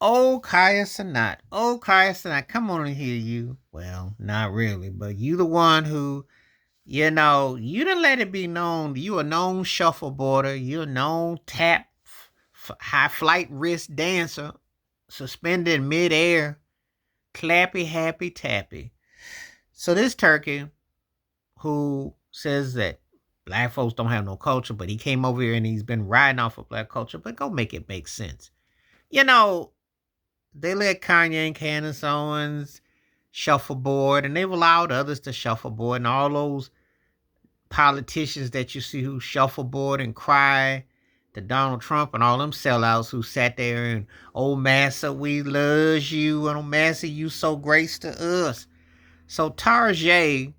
Oh, Kaya Sanat. Oh, Kaya Sanat. Come on in here, you. Well, not really, but you the one who, you didn't let it be known. You a known shuffleboarder. You a known high flight wrist dancer, suspended in midair, clappy, happy, tappy. So this turkey who says that black folks don't have no culture, but he came over here and he's been riding off of black culture, but go make it make sense. You know, they let Kanye and Candace Owens shuffleboard, and they've allowed others to shuffleboard, and all those politicians that you see who shuffleboard and cry to Donald Trump and all them sellouts who sat there and, oh, Massa, we loves you, and oh, Massa, you so grace to us. So Tarjay,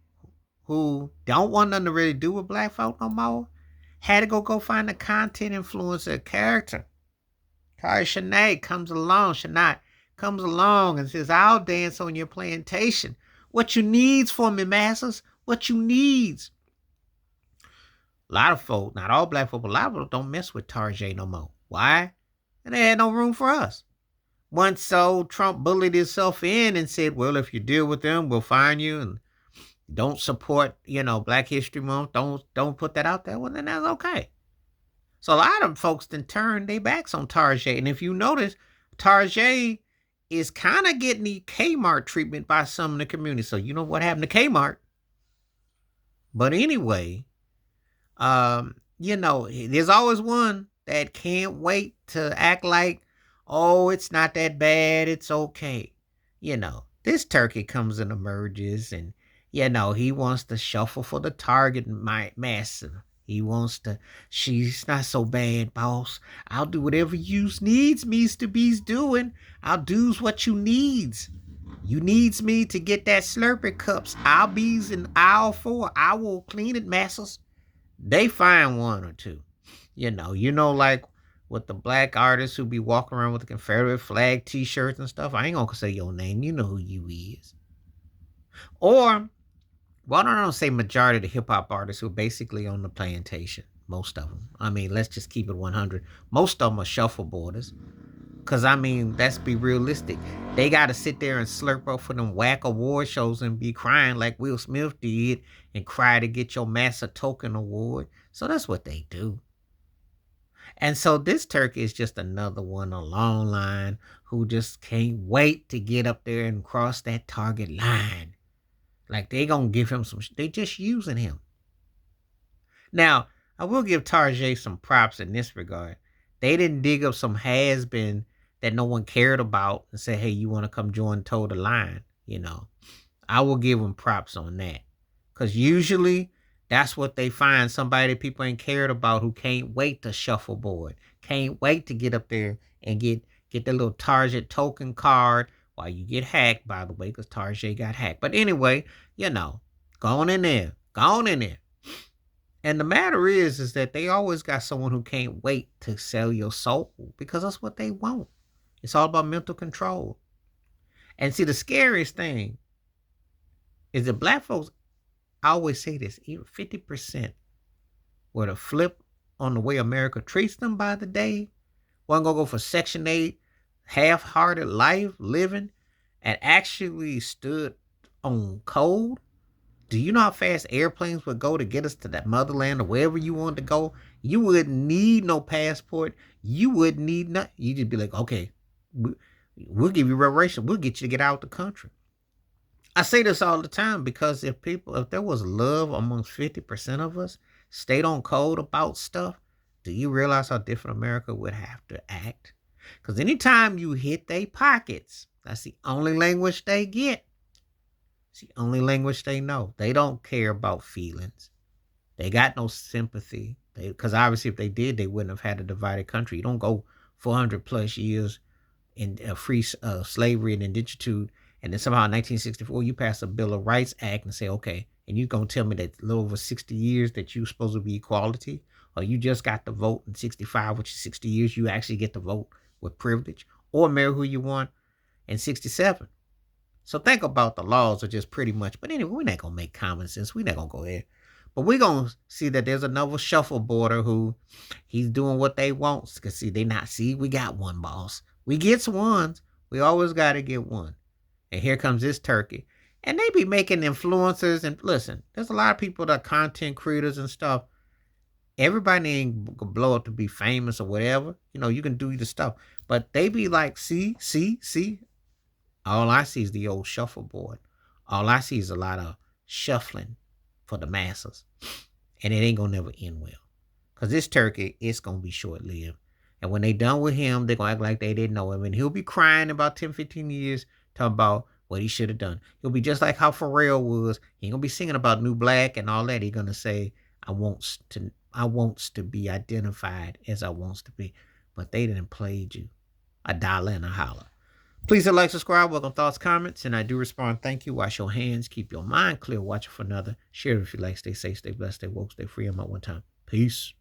who don't want nothing to really do with black folk no more, had to go find a content influencer character. Kari Shanae comes along and says, I'll dance on your plantation. What you needs for me, masses? What you needs? A lot of folk, not all black folk, but a lot of folk don't mess with Tarjay no more. Why? And they had no room for us. Once so, Trump bullied himself in and said, well, if you deal with them, we'll fine you, and don't support, Black History Month. Don't put that out there. Well, then that's okay. So a lot of folks then turn their backs on Tarjay. And if you notice, Tarjay is kind of getting the Kmart treatment by some in the community. So you know what happened to Kmart. But anyway, there's always one that can't wait to act like, oh, it's not that bad. It's okay. This turkey comes and emerges, and, he wants to shuffle for the target massive. He wants to, she's not so bad, boss. I'll do whatever you needs me's to be's doing. I'll do's what you needs. You needs me to get that Slurpee cups. I'll be's in aisle 4. I will clean it, masses. They find one or two. Like with the black artists who be walking around with the Confederate flag t-shirts and stuff. I ain't gonna say your name. You know who you is. Or why don't I say majority of the hip hop artists who are basically on the plantation? Most of them. I mean, let's just keep it 100. Most of them are shuffleboarders. Because, let's be realistic. They got to sit there and slurp up for them whack award shows and be crying like Will Smith did and cry to get your Massa Token Award. So that's what they do. And so this turkey is just another one, a long line, who just can't wait to get up there and cross that target line. Like they gonna give him they just using him. Now, I will give Tarjay some props in this regard. They didn't dig up some has-been that no one cared about and say, hey, you want to come join toe the line? I will give them props on that. Because usually that's what they find. Somebody people ain't cared about who can't wait to shuffleboard. Can't wait to get up there and get the little Target token card while you get hacked, by the way, because Tarjay got hacked. But anyway, go on in there. Go on in there. And the matter is that they always got someone who can't wait to sell your soul because that's what they want. It's all about mental control. And see, the scariest thing is that black folks, I always say this, even 50% were to flip on the way America treats them by the day, wasn't going to go for Section 8, half-hearted life, living, and actually stood on code. Do you know how fast airplanes would go to get us to that motherland or wherever you wanted to go? You wouldn't need no passport. You wouldn't need nothing. You'd just be like, okay, we'll give you reparation. We'll get you to get out the country. I say this all the time because if there was love amongst 50% of us, stayed on code about stuff, do you realize how different America would have to act? Because anytime you hit their pockets, that's the only language they get. It's the only language they know. They don't care about feelings. They got no sympathy. Because obviously if they did, they wouldn't have had a divided country. You don't go 400 plus years in free slavery and indigitude, and then somehow in 1964 you pass a Bill of Rights Act and say, okay, and you're going to tell me that a little over 60 years that you're supposed to be equality, or you just got to vote in 65, which is 60 years, you actually get to vote with privilege, or marry who you want in 67. So think about the laws are just pretty much, but anyway, we're not going to make common sense. We're not going to go there. But we're going to see that there's another shuffleboarder who he's doing what they want. Because see, we got one boss. We gets ones. We always got to get one. And here comes this turkey. And they be making influencers. And listen, there's a lot of people that are content creators and stuff. Everybody ain't gonna blow up to be famous or whatever. You can do the stuff. But they be like, see, see, see. All I see is the old shuffleboard. All I see is a lot of shuffling for the masses. And it ain't gonna never end well. Cause this turkey, it's gonna be short lived. And when they done with him, they're gonna act like they didn't know him. And he'll be crying about 10, 15 years, talking about what he should have done. He'll be just like how Pharrell was. He ain't gonna be singing about New Black and all that. He gonna say, I wants to be identified as I wants to be. But they didn't played you. A dollar and a holler. Please hit like, subscribe, welcome thoughts, comments, and I do respond. Thank you. Wash your hands. Keep your mind clear. Watch for another. Share it if you like. Stay safe, stay blessed, stay woke, stay free. I'm out one time. Peace.